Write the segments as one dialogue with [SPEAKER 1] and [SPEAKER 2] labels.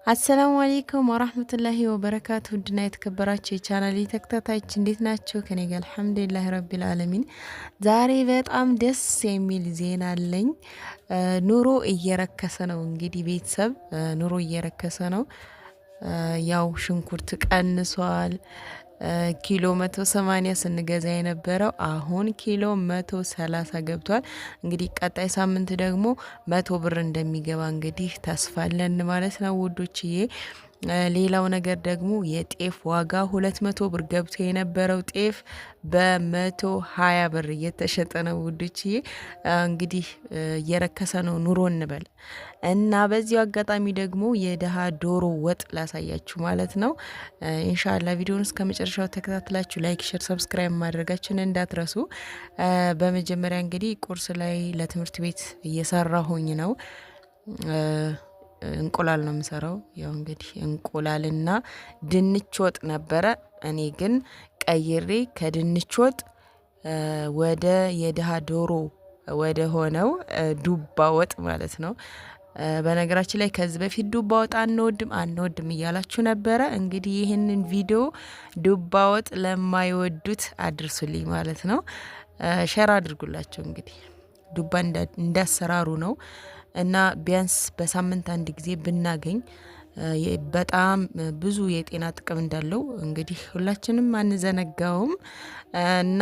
[SPEAKER 1] አሰላሙ አለይኩም ወራህመቱላሂ ወበረካቱ ውድና የተከበራችሁ የቻናሌ ተከታታዮች እንዴት ናችሁ? ከኔ ጋር አልሐምዱሊላህ ረቢል ዓለሚን። ዛሬ በጣም ደስ የሚል ዜና አለኝ። ኑሮ እየረከሰ ነው። እንግዲህ ቤተሰብ ኑሮ እየረከሰ ነው። ያው ሽንኩርት ቀንሷል። ኪሎ 180 ስንገዛ የነበረው አሁን ኪሎ 130 ገብቷል። እንግዲህ ቀጣይ ሳምንት ደግሞ 100 ብር እንደሚገባ እንግዲህ ተስፋ አለን ማለት ነው ውዶችዬ። ሌላው ነገር ደግሞ የጤፍ ዋጋ 200 ብር ገብቶ የነበረው ጤፍ በ120 ብር እየተሸጠ ነው ውዶችዬ። እንግዲህ እየረከሰ ነው ኑሮ እንበል እና በዚሁ አጋጣሚ ደግሞ የደሃ ዶሮ ወጥ ላሳያችሁ ማለት ነው። ኢንሻአላህ ቪዲዮውን እስከ መጨረሻው ተከታትላችሁ ላይክ፣ ሼር፣ ሰብስክራይብ ማድረጋችሁን እንዳትረሱ። በመጀመሪያ እንግዲህ ቁርስ ላይ ለትምህርት ቤት እየሰራሁኝ ነው። እንቁላል ነው የምሰራው። ያው እንግዲህ እንቁላልና ድንች ወጥ ነበረ። እኔ ግን ቀይሬ ከድንች ወጥ ወደ የደሃ ዶሮ ወደ ሆነው ዱባ ወጥ ማለት ነው። በነገራችን ላይ ከዚህ በፊት ዱባ ወጥ አንወድም እያላችሁ ነበረ። እንግዲህ ይህንን ቪዲዮ ዱባ ወጥ ለማይወዱት አድርሱልኝ ማለት ነው። ሼር አድርጉላቸው። እንግዲህ ዱባ እንዳሰራሩ ነው እና ቢያንስ በሳምንት አንድ ጊዜ ብናገኝ በጣም ብዙ የጤና ጥቅም እንዳለው እንግዲህ ሁላችንም አንዘነጋውም። እና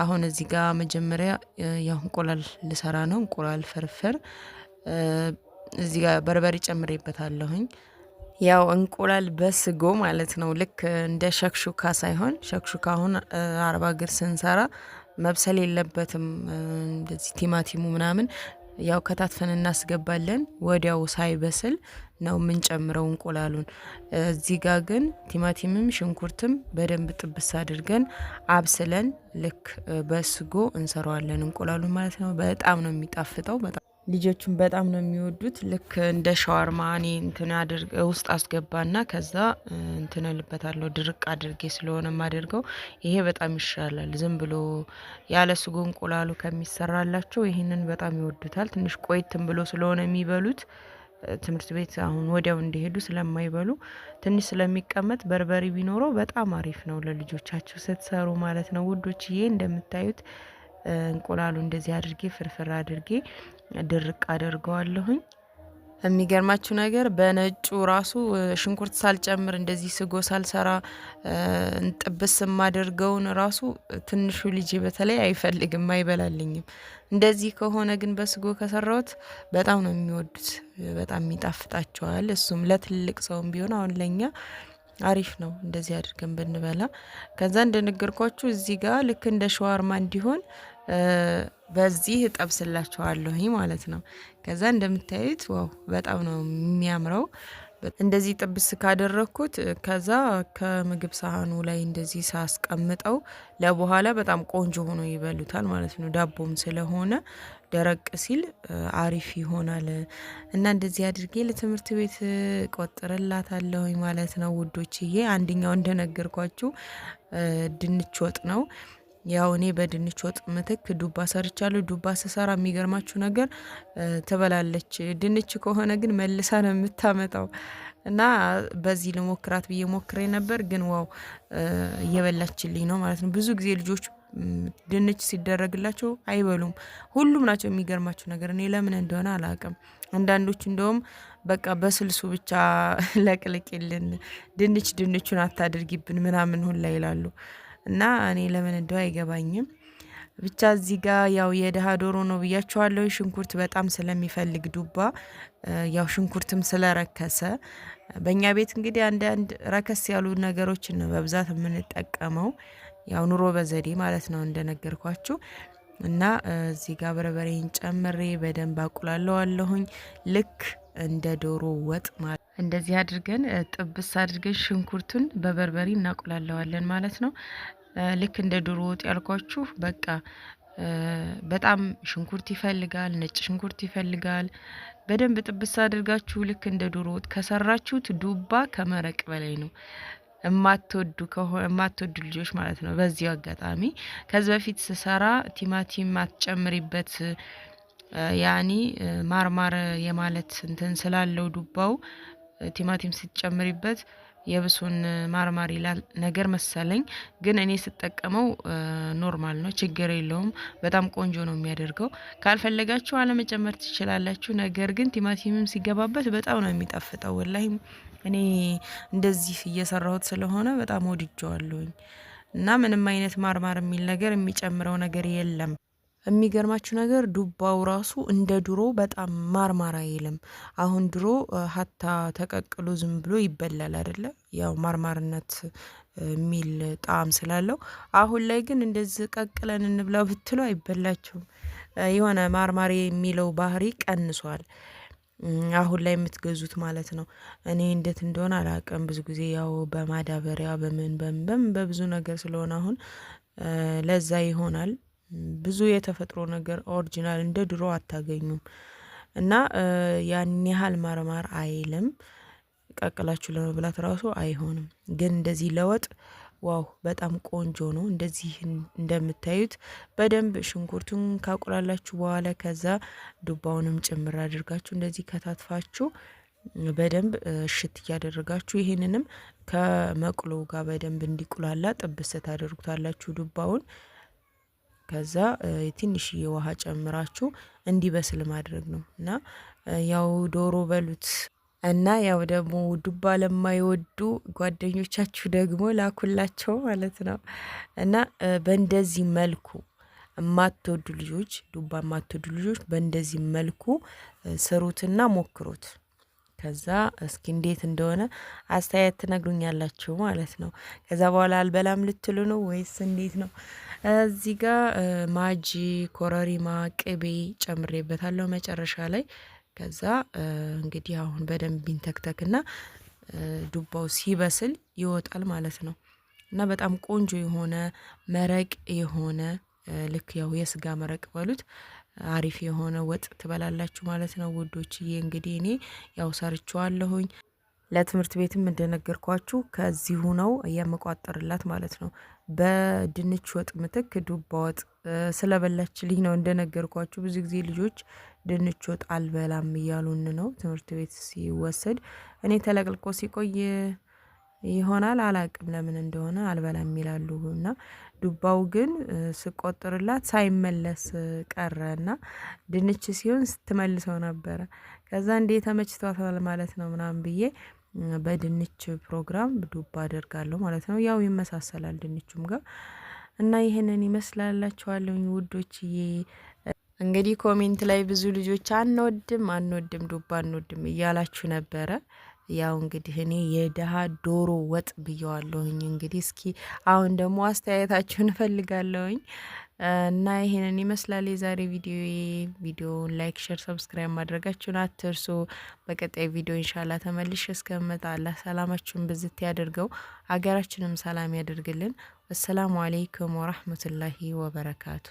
[SPEAKER 1] አሁን እዚህ ጋር መጀመሪያ ያው እንቁላል ልሰራ ነው። እንቁላል ፍርፍር እዚህ ጋር በርበሬ ጨምሬበታለሁኝ። ያው እንቁላል በስጎ ማለት ነው። ልክ እንደ ሸክሹካ ሳይሆን ሸክሹካ አሁን አረብ ሀገር ስንሰራ መብሰል የለበትም። እንደዚህ ቲማቲሙ ምናምን ያው ከታትፈን እናስገባለን። ወዲያው ሳይበስል ነው የምንጨምረው እንቁላሉን። እዚህ ጋር ግን ቲማቲምም ሽንኩርትም በደንብ ጥብስ አድርገን አብስለን ልክ በስጎ እንሰራዋለን እንቁላሉን ማለት ነው። በጣም ነው የሚጣፍጠው። ልጆቹም በጣም ነው የሚወዱት። ልክ እንደ ሻወርማ እኔ እንትን ውስጥ አስገባና ከዛ እንትን እልበታለሁ። ድርቅ አድርጌ ስለሆነ የማደርገው ይሄ በጣም ይሻላል። ዝም ብሎ ያለ ስጎ እንቁላሉ ከሚሰራላቸው ይሄንን በጣም ይወዱታል። ትንሽ ቆይትም ብሎ ስለሆነ የሚበሉት ትምህርት ቤት አሁን ወዲያው እንዲሄዱ ስለማይበሉ ትንሽ ስለሚቀመጥ በርበሬ ቢኖረው በጣም አሪፍ ነው ለልጆቻችሁ ስትሰሩ ማለት ነው ውዶችዬ። እንደምታዩት እንቁላሉ እንደዚህ አድርጌ ፍርፍር አድርጌ ድርቅ አደርገዋለሁኝ። የሚገርማችሁ ነገር በነጩ ራሱ ሽንኩርት ሳልጨምር እንደዚህ ስጎ ሳልሰራ ጥብስ የማደርገውን ራሱ ትንሹ ልጅ በተለይ አይፈልግም፣ አይበላልኝም። እንደዚህ ከሆነ ግን በስጎ ከሰራሁት በጣም ነው የሚወዱት፣ በጣም ይጣፍጣቸዋል። እሱም ለትልቅ ሰውም ቢሆን አሁን ለኛ አሪፍ ነው እንደዚህ አድርገን ብንበላ። ከዛ እንደነገርኳችሁ እዚህ ጋር ልክ እንደ ሸዋርማ እንዲሆን በዚህ እጠብስላችኋለሁ ማለት ነው። ከዛ እንደምታዩት ዋው በጣም ነው የሚያምረው። እንደዚህ ጥብስ ካደረኩት ከዛ ከምግብ ሳህኑ ላይ እንደዚህ ሳስቀምጠው ለበኋላ በጣም ቆንጆ ሆኖ ይበሉታል ማለት ነው። ዳቦም ስለሆነ ደረቅ ሲል አሪፍ ይሆናል። እና እንደዚህ አድርጌ ለትምህርት ቤት ቆጥርላታለሁ ማለት ነው ውዶችዬ። አንደኛው እንደነገርኳችሁ ድንች ወጥ ነው። ያው እኔ በድንች ወጥ ምትክ ዱባ ሰርቻለሁ። ዱባ ስሰራ የሚገርማችሁ ነገር ትበላለች። ድንች ከሆነ ግን መልሳ ነው የምታመጣው። እና በዚህ ልሞክራት ብዬ ሞክሬ ነበር፣ ግን ዋው እየበላችልኝ ነው ማለት ነው። ብዙ ጊዜ ልጆች ድንች ሲደረግላቸው አይበሉም። ሁሉም ናቸው የሚገርማችሁ ነገር። እኔ ለምን እንደሆነ አላውቅም። አንዳንዶቹ እንደውም በቃ በስልሱ ብቻ ለቅልቅልን ድንቹን አታድርጊብን ምናምን ሁላ ይላሉ። እና እኔ ለምን እንደው አይገባኝም። ብቻ እዚህ ጋር ያው የደሃ ዶሮ ነው ብያችኋለሁ። ሽንኩርት በጣም ስለሚፈልግ ዱባ ያው ሽንኩርትም ስለረከሰ በእኛ ቤት እንግዲህ አንዳንድ ረከስ ያሉ ነገሮችን ነው በብዛት የምንጠቀመው። ያው ኑሮ በዘዴ ማለት ነው እንደነገርኳችሁ። እና እዚህ ጋር በርበሬን ጨምሬ በደንብ አቁላለዋለሁኝ ልክ እንደ ዶሮ ወጥ ማለት እንደዚህ አድርገን ጥብስ አድርገን ሽንኩርቱን በበርበሬ እናቁላለዋለን ማለት ነው። ልክ እንደ ዶሮ ወጥ ያልኳችሁ በቃ በጣም ሽንኩርት ይፈልጋል፣ ነጭ ሽንኩርት ይፈልጋል። በደንብ ጥብስ አድርጋችሁ ልክ እንደ ዶሮ ወጥ ከሰራችሁት ዱባ ከመረቅ በላይ ነው። የማትወዱ ልጆች ማለት ነው። በዚሁ አጋጣሚ ከዚህ በፊት ስሰራ ቲማቲም አትጨምሪበት ያኒ ማርማር የማለት እንትን ስላለው ዱባው ቲማቲም ስትጨምሪበት የብሱን ማርማር ይላል ነገር መሰለኝ። ግን እኔ ስጠቀመው ኖርማል ነው፣ ችግር የለውም። በጣም ቆንጆ ነው የሚያደርገው። ካልፈለጋችሁ አለመጨመር ትችላላችሁ። ነገር ግን ቲማቲምም ሲገባበት በጣም ነው የሚጣፍጠው። ወላሂ እኔ እንደዚህ እየሰራሁት ስለሆነ በጣም ወድጀዋለሁኝ። እና ምንም አይነት ማርማር የሚል ነገር የሚጨምረው ነገር የለም። የሚገርማችሁ ነገር ዱባው ራሱ እንደ ድሮ በጣም ማርማር አይልም። አሁን ድሮ ሀታ ተቀቅሎ ዝም ብሎ ይበላል አይደለ? ያው ማርማርነት የሚል ጣዕም ስላለው፣ አሁን ላይ ግን እንደዚህ ቀቅለን እንብላ ብትሉ አይበላችሁም። የሆነ ማርማር የሚለው ባህሪ ቀንሷል። አሁን ላይ የምትገዙት ማለት ነው። እኔ እንዴት እንደሆነ አላውቅም። ብዙ ጊዜ ያው በማዳበሪያ በምን በብዙ ነገር ስለሆነ አሁን ለዛ ይሆናል ብዙ የተፈጥሮ ነገር ኦሪጂናል እንደ ድሮ አታገኙም። እና ያን ያህል ማርማር አይልም። ቀቅላችሁ ለመብላት ራሱ አይሆንም። ግን እንደዚህ ለወጥ ዋው በጣም ቆንጆ ነው። እንደዚህ እንደምታዩት በደንብ ሽንኩርቱን ካቁላላችሁ በኋላ ከዛ ዱባውንም ጭምር አድርጋችሁ እንደዚህ ከታትፋችሁ በደንብ እሽት እያደረጋችሁ ይሄንንም ከመቅሎ ጋር በደንብ እንዲቁላላ ጥብስ ታደርጉታላችሁ ዱባውን። ከዛ ትንሽዬ ውሃ ጨምራችሁ እንዲበስል ማድረግ ነው። እና ያው ዶሮ በሉት እና ያው ደግሞ ዱባ ለማይወዱ ጓደኞቻችሁ ደግሞ ላኩላቸው ማለት ነው። እና በእንደዚህ መልኩ የማትወዱ ልጆች ዱባ የማትወዱ ልጆች በእንደዚህ መልኩ ስሩትና ሞክሩት። ከዛ እስኪ እንዴት እንደሆነ አስተያየት ትነግሩኛላችሁ ማለት ነው። ከዛ በኋላ አልበላም ልትሉ ነው ወይስ እንዴት ነው? እዚህ ጋር ማጂ፣ ኮረሪማ፣ ቅቤ ጨምሬበታለሁ መጨረሻ ላይ። ከዛ እንግዲህ አሁን በደንብ ቢንተክተክና ዱባው ሲበስል ይወጣል ማለት ነው። እና በጣም ቆንጆ የሆነ መረቅ የሆነ ልክ ያው የስጋ መረቅ በሉት አሪፍ የሆነ ወጥ ትበላላችሁ ማለት ነው ውዶችዬ። እንግዲህ እኔ ያው ሰርቼዋለሁኝ። ለትምህርት ቤትም እንደነገርኳችሁ ከዚሁ ነው የምቋጠርላት ማለት ነው። በድንች ወጥ ምትክ ዱባ ወጥ ስለበላችልኝ ነው እንደነገርኳችሁ። ብዙ ጊዜ ልጆች ድንች ወጥ አልበላም እያሉን ነው ትምህርት ቤት ሲወሰድ። እኔ ተለቅልቆ ሲቆይ ይሆናል አላቅም ለምን እንደሆነ አልበላም ይላሉ። እና ዱባው ግን ስቆጥርላት ሳይመለስ ቀረና ድንች ሲሆን ስትመልሰው ነበረ። ከዛ እንዴ ተመችቷታል ማለት ነው ምናምን ብዬ በድንች ፕሮግራም ዱባ አደርጋለሁ ማለት ነው። ያው ይመሳሰላል ድንቹም ጋር እና ይሄንን ይመስላላችኋለሁኝ ውዶችዬ። እንግዲህ ኮሜንት ላይ ብዙ ልጆች አንወድም ዱባ አንወድም እያላችሁ ነበረ። ያው እንግዲህ እኔ የደሃ ዶሮ ወጥ ብየዋለሁኝ። እንግዲህ እስኪ አሁን ደግሞ አስተያየታችሁን እፈልጋለሁኝ። እና ይሄንን ይመስላል የዛሬ ቪዲዮውን ላይክ፣ ሼር፣ ሰብስክራይብ ማድረጋችሁን አትርሱ። በቀጣይ ቪዲዮ ኢንሻአላህ ተመልሼ እስከምመጣ አላህ ሰላማችሁን ብዝት ያድርገው፣ ሀገራችንም ሰላም ያደርግልን። ወሰላሙ አለይኩም ወራህመቱላሂ ወበረካቱ።